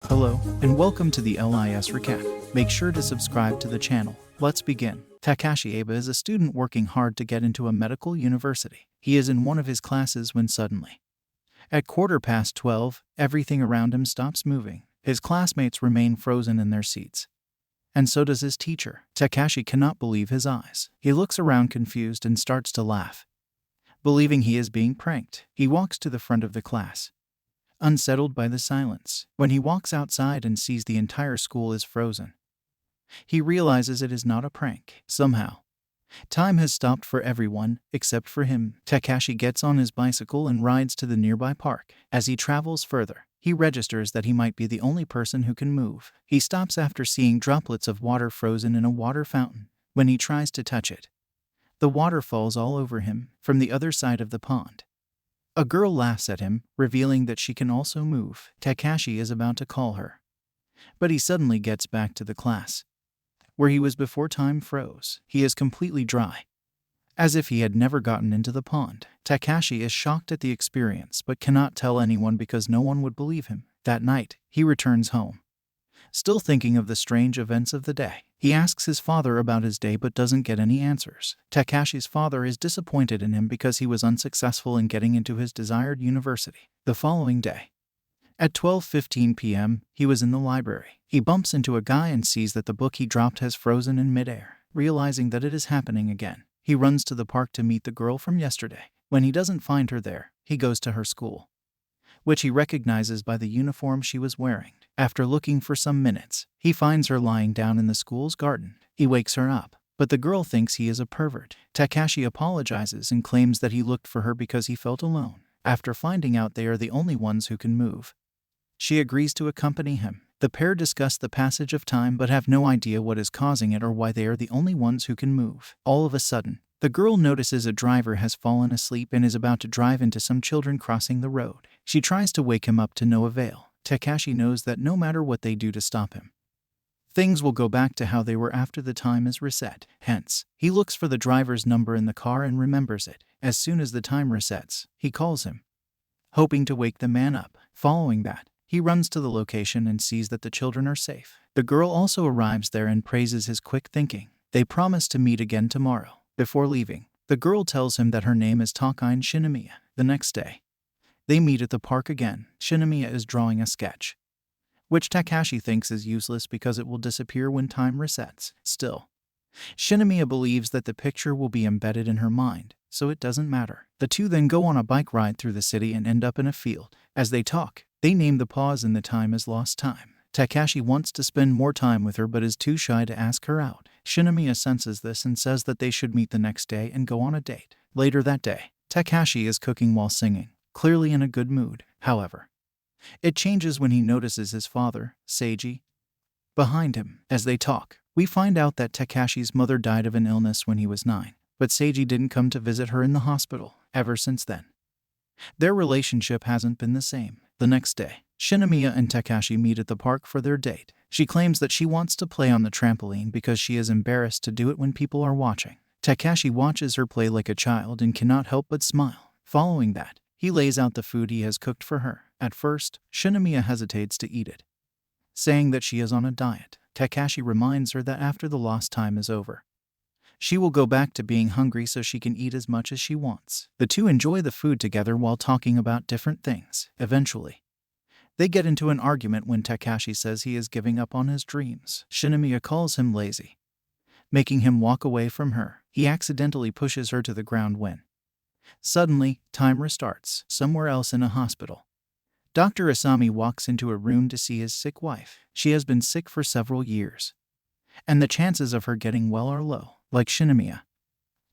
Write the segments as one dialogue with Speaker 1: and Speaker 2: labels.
Speaker 1: Hello, and welcome to the LIS Recap. Make sure to subscribe to the channel. Let's begin. Takashi Aba is a student working hard to get into a medical university. He is in one of his classes when suddenly, at 12:15, everything around him stops moving. His classmates remain frozen in their seats. And so does his teacher. Takashi cannot believe his eyes. He looks around confused and starts to laugh. Believing he is being pranked, he walks to the front of the class, unsettled by the silence. When he walks outside and sees the entire school is frozen, he realizes it is not a prank. Somehow, time has stopped for everyone except for him. Takashi gets on his bicycle and rides to the nearby park. As he travels further, he registers that he might be the only person who can move. He stops after seeing droplets of water frozen in a water fountain. When he tries to touch it, the water falls all over him from the other side of the pond. A girl laughs at him, revealing that she can also move. Takashi is about to call her, but he suddenly gets back to the class where he was before time froze. He is completely dry, as if he had never gotten into the pond. Takashi is shocked at the experience but cannot tell anyone because no one would believe him. That night, he returns home, still thinking of the strange events of the day. He asks his father about his day but doesn't get any answers. Takashi's father is disappointed in him because he was unsuccessful in getting into his desired university. The following day, at 12:15 p.m., he was in the library. He bumps into a guy and sees that the book he dropped has frozen in midair. Realizing that it is happening again, he runs to the park to meet the girl from yesterday. When he doesn't find her there, he goes to her school, which he recognizes by the uniform she was wearing. After looking for some minutes, he finds her lying down in the school's garden. He wakes her up, but the girl thinks he is a pervert. Takashi apologizes and claims that he looked for her because he felt alone. After finding out they are the only ones who can move, she agrees to accompany him. The pair discuss the passage of time but have no idea what is causing it or why they are the only ones who can move. All of a sudden, the girl notices a driver has fallen asleep and is about to drive into some children crossing the road. She tries to wake him up to no avail. Takashi knows that no matter what they do to stop him, things will go back to how they were after the time is reset. Hence, he looks for the driver's number in the car and remembers it. As soon as the time resets, he calls him, hoping to wake the man up. Following that, he runs to the location and sees that the children are safe. The girl also arrives there and praises his quick thinking. They promise to meet again tomorrow. Before leaving, the girl tells him that her name is Takain Shinomiya. The next day, they meet at the park again. Shinomiya is drawing a sketch, which Takashi thinks is useless because it will disappear when time resets. Still, Shinomiya believes that the picture will be embedded in her mind, so it doesn't matter. The two then go on a bike ride through the city and end up in a field. As they talk, they name the pause in the time as lost time. Takashi wants to spend more time with her but is too shy to ask her out. Shinomiya senses this and says that they should meet the next day and go on a date. Later that day, Takashi is cooking while singing, clearly in a good mood. However, it changes when he notices his father, Seiji, behind him. As they talk, we find out that Takashi's mother died of an illness when he was 9, but Seiji didn't come to visit her in the hospital. Ever since then, their relationship hasn't been the same. The next day, Shinomiya and Takashi meet at the park for their date. She claims that she wants to play on the trampoline because she is embarrassed to do it when people are watching. Takashi watches her play like a child and cannot help but smile. Following that, he lays out the food he has cooked for her. At first, Shinomiya hesitates to eat it, saying that she is on a diet. Takashi reminds her that after the lost time is over, she will go back to being hungry so she can eat as much as she wants. The two enjoy the food together while talking about different things. Eventually, they get into an argument when Takashi says he is giving up on his dreams. Shinomiya calls him lazy, making him walk away from her. He accidentally pushes her to the ground when, suddenly, time restarts. Somewhere else in a hospital, Dr. Asami walks into a room to see his sick wife. She has been sick for several years, and the chances of her getting well are low. Like Shinomiya,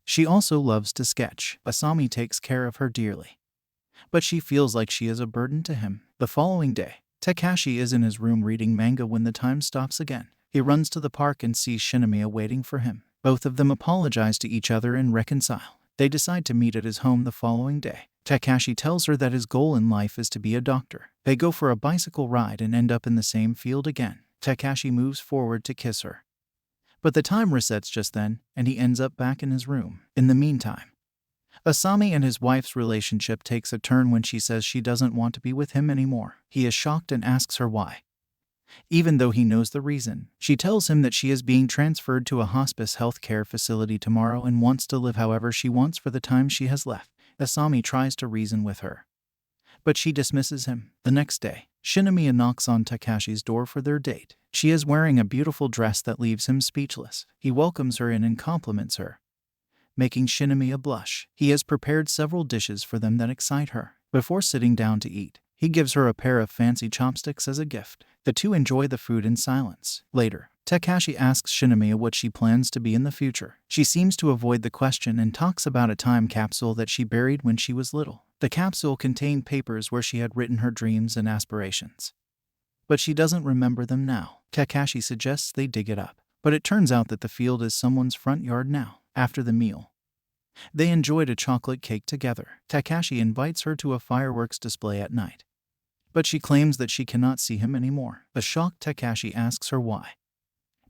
Speaker 1: she also loves to sketch. Asami takes care of her dearly, but she feels like she is a burden to him. The following day, Takashi is in his room reading manga when the time stops again. He runs to the park and sees Shinomiya waiting for him. Both of them apologize to each other and reconcile. They decide to meet at his home the following day. Takashi tells her that his goal in life is to be a doctor. They go for a bicycle ride and end up in the same field again. Takashi moves forward to kiss her, but the time resets just then, and he ends up back in his room. In the meantime, Asami and his wife's relationship takes a turn when she says she doesn't want to be with him anymore. He is shocked and asks her why. even though he knows the reason. She tells him that she is being transferred to a hospice healthcare facility tomorrow and wants to live however she wants for the time she has left. Asami tries to reason with her, but she dismisses him. The next day, Shinomiya knocks on Takashi's door for their date. She is wearing a beautiful dress that leaves him speechless. He welcomes her in and compliments her, making Shinomiya blush. He has prepared several dishes for them that excite her. Before sitting down to eat, he gives her a pair of fancy chopsticks as a gift. The two enjoy the food in silence. Later, Takashi asks Shinomiya what she plans to be in the future. She seems to avoid the question and talks about a time capsule that she buried when she was little. The capsule contained papers where she had written her dreams and aspirations, but she doesn't remember them now. Takashi suggests they dig it up, but it turns out that the field is someone's front yard now. After the meal, they enjoyed a chocolate cake together. Takashi invites her to a fireworks display at night, but she claims that she cannot see him anymore. A shocked Takashi asks her why,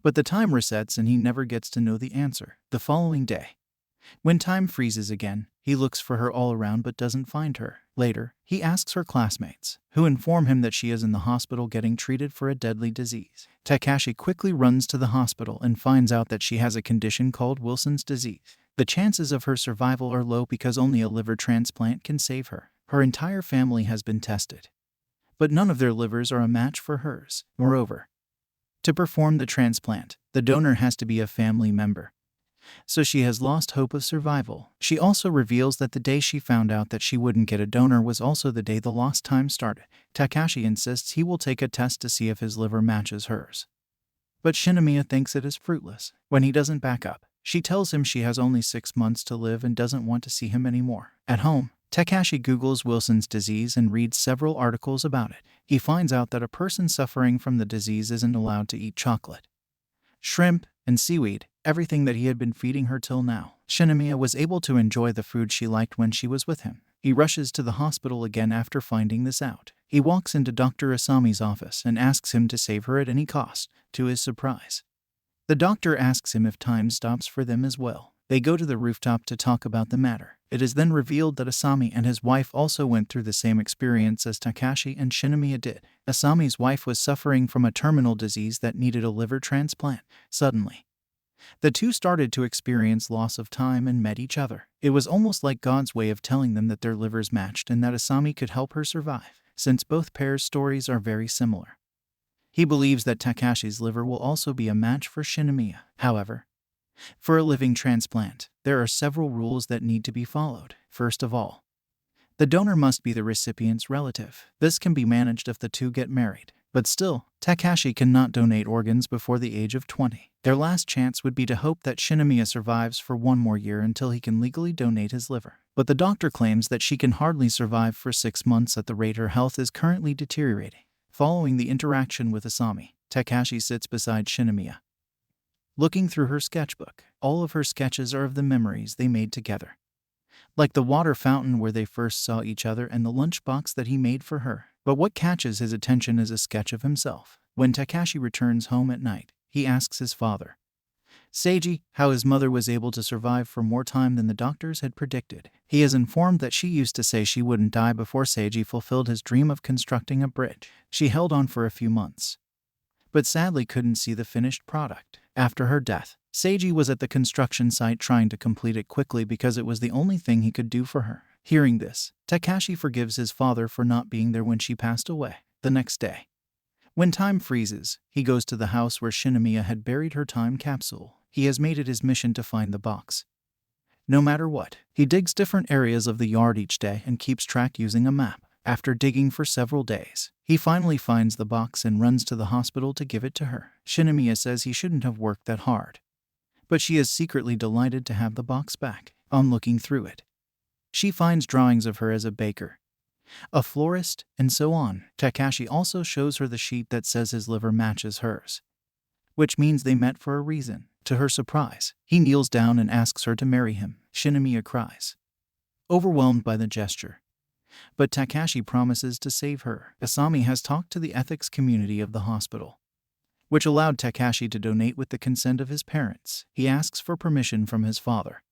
Speaker 1: but the time resets and he never gets to know the answer. The following day, when time freezes again, he looks for her all around but doesn't find her. Later, he asks her classmates, who inform him that she is in the hospital getting treated for a deadly disease. Takashi quickly runs to the hospital and finds out that she has a condition called Wilson's disease. The chances of her survival are low because only a liver transplant can save her. Her entire family has been tested, but none of their livers are a match for hers. Moreover, to perform the transplant, the donor has to be a family member, so she has lost hope of survival. She also reveals that the day she found out that she wouldn't get a donor was also the day the lost time started. Takashi insists he will take a test to see if his liver matches hers, but Shinomiya thinks it is fruitless. When he doesn't back up, she tells him she has only 6 months to live and doesn't want to see him anymore. At home, Takashi Googles Wilson's disease and reads several articles about it. He finds out that a person suffering from the disease isn't allowed to eat chocolate, shrimp, and seaweed, everything that he had been feeding her till now. Shinomiya was able to enjoy the food she liked when she was with him. He rushes to the hospital again after finding this out. He walks into Dr. Asami's office and asks him to save her at any cost. To his surprise, the doctor asks him if time stops for them as well. They go to the rooftop to talk about the matter. It is then revealed that Asami and his wife also went through the same experience as Takashi and Shinomiya did. Asami's wife was suffering from a terminal disease that needed a liver transplant. Suddenly, the two started to experience loss of time and met each other. It was almost like God's way of telling them that their livers matched and that Asami could help her survive. Since both pairs' stories are very similar, he believes that Takashi's liver will also be a match for Shinomiya. However, for a living transplant, there are several rules that need to be followed. First of all, the donor must be the recipient's relative. This can be managed if the two get married. But still, Takashi cannot donate organs before the age of 20. Their last chance would be to hope that Shinomiya survives for 1 more year until he can legally donate his liver. But the doctor claims that she can hardly survive for 6 months at the rate her health is currently deteriorating. Following the interaction with Asami, Takashi sits beside Shinomiya, looking through her sketchbook. All of her sketches are of the memories they made together, like the water fountain where they first saw each other and the lunchbox that he made for her. But what catches his attention is a sketch of himself. When Takashi returns home at night, he asks his father, Seiji, how his mother was able to survive for more time than the doctors had predicted. He is informed that she used to say she wouldn't die before Seiji fulfilled his dream of constructing a bridge. She held on for a few months, but sadly couldn't see the finished product. After her death, Seiji was at the construction site trying to complete it quickly because it was the only thing he could do for her. Hearing this, Takashi forgives his father for not being there when she passed away. The next day, when time freezes, he goes to the house where Shinomiya had buried her time capsule. He has made it his mission to find the box, no matter what. He digs different areas of the yard each day and keeps track using a map. After digging for several days, he finally finds the box and runs to the hospital to give it to her. Shinomiya says he shouldn't have worked that hard, but she is secretly delighted to have the box back. On looking through it, she finds drawings of her as a baker, a florist, and so on. Takashi also shows her the sheet that says his liver matches hers, which means they met for a reason. To her surprise, he kneels down and asks her to marry him. Shinomiya cries, overwhelmed by the gesture, but Takashi promises to save her. Asami has talked to the ethics community of the hospital, which allowed Takashi to donate with the consent of his parents. He asks for permission from his father,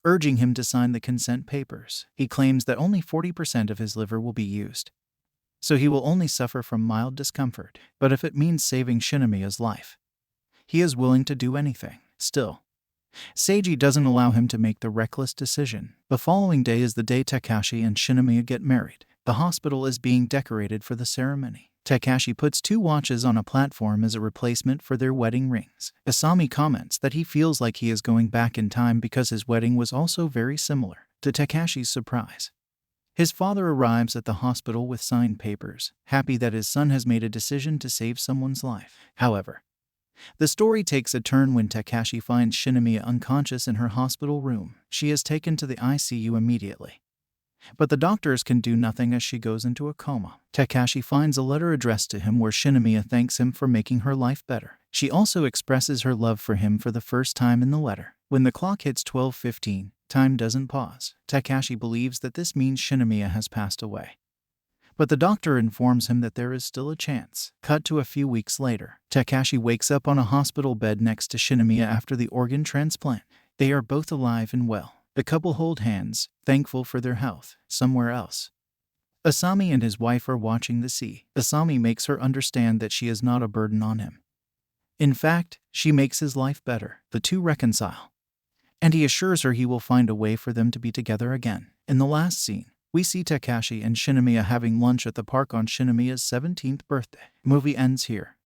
Speaker 1: urging him to sign the consent papers. He claims that only 40% of his liver will be used, so he will only suffer from mild discomfort. But if it means saving Shinomiya's life, he is willing to do anything. Still, Seiji doesn't allow him to make the reckless decision. The following day is the day Takashi and Shinomiya get married. The hospital is being decorated for the ceremony. Takashi puts 2 watches on a platform as a replacement for their wedding rings. Asami comments that he feels like he is going back in time because his wedding was also very similar. To Takashi's surprise, his father arrives at the hospital with signed papers, happy that his son has made a decision to save someone's life. However, the story takes a turn when Takashi finds Shinomiya unconscious in her hospital room. She is taken to the ICU immediately, but the doctors can do nothing as she goes into a coma. Takashi finds a letter addressed to him where Shinomiya thanks him for making her life better. She also expresses her love for him for the first time in the letter. When the clock hits 12:15, time doesn't pause. Takashi believes that this means Shinomiya has passed away, but the doctor informs him that there is still a chance. Cut to a few weeks later. Takashi wakes up on a hospital bed next to Shinomiya after the organ transplant. They are both alive and well. The couple hold hands, thankful for their health. Somewhere else, Asami and his wife are watching the sea. Asami makes her understand that she is not a burden on him. In fact, she makes his life better. The two reconcile, and he assures her he will find a way for them to be together again. In the last scene, we see Takashi and Shinomiya having lunch at the park on Shinomiya's 17th birthday. Movie ends here.